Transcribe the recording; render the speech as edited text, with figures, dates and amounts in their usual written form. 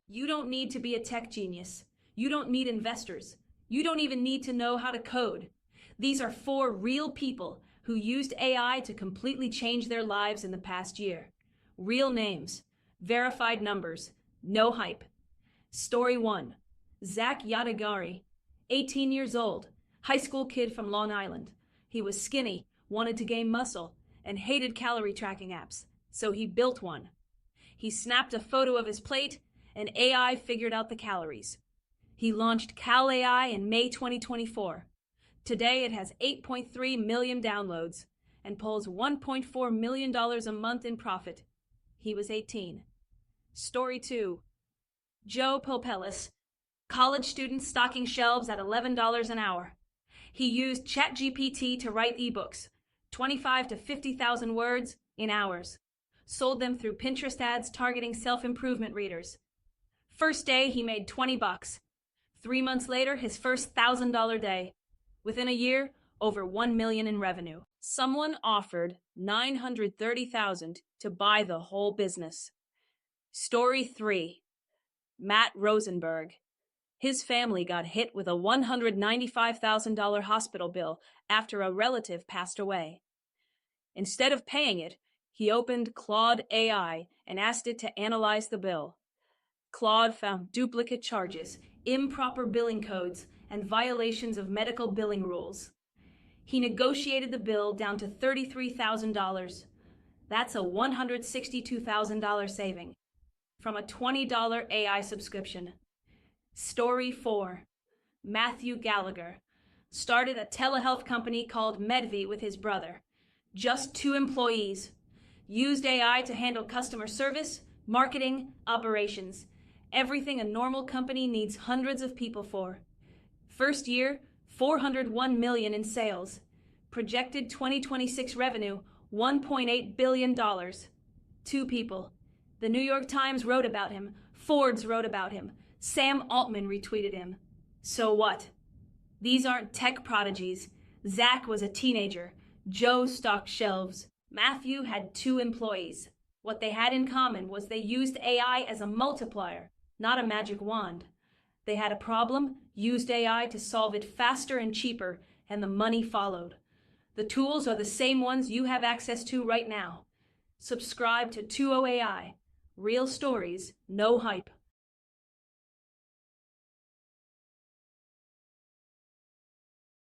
You don't need to be a tech genius. You don't need investors. You don't even need to know how to code. These are 4 real people who used AI to completely change their lives in the past year. Real names, verified numbers, no hype. Story 1. Zach Yadegari, 18 years old, high school kid from Long Island. He was skinny, wanted to gain muscle, and hated calorie tracking apps, so he built one. He snapped a photo of his plate, and AI figured out the calories. He launched Cal AI in May 2024. Today it has 8.3 million downloads and pulls $1.4 million a month in profit. He was 18. Story 2. Joe Popelas, college student stocking shelves at $11 an hour. He used ChatGPT to write eBooks, 25 to 50,000 words in hours. Sold them through Pinterest ads targeting self-improvement readers. First day, he made $20. 3 months later, his first $1,000 day. Within a year, over $1 million in revenue. Someone offered $930,000 to buy the whole business. Story 3. Matt Rosenberg. His family got hit with a $195,000 hospital bill after a relative passed away. Instead of paying it, he opened Claude AI and asked it to analyze the bill. Claude found duplicate charges, improper billing codes, and violations of medical billing rules. He negotiated the bill down to $33,000. That's a $162,000 saving from a $20 AI subscription. Story 4. Matthew Gallagher started a telehealth company called Medvi with his brother. Just 2 employees. Used AI to handle customer service, marketing, operations. Everything a normal company needs hundreds of people for. First year, $401 million in sales. Projected 2026 revenue, $1.8 billion. 2 people. The New York Times wrote about him. Forbes wrote about him. Sam Altman retweeted him. So what? These aren't tech prodigies. Zach was a teenager. Joe stocked shelves. Matthew had 2 employees. What they had in common was they used AI as a multiplier, not a magic wand. They had a problem, used AI to solve it faster and cheaper, and the money followed. The tools are the same ones you have access to right now. Subscribe to Tooyo AI. Real stories, no hype.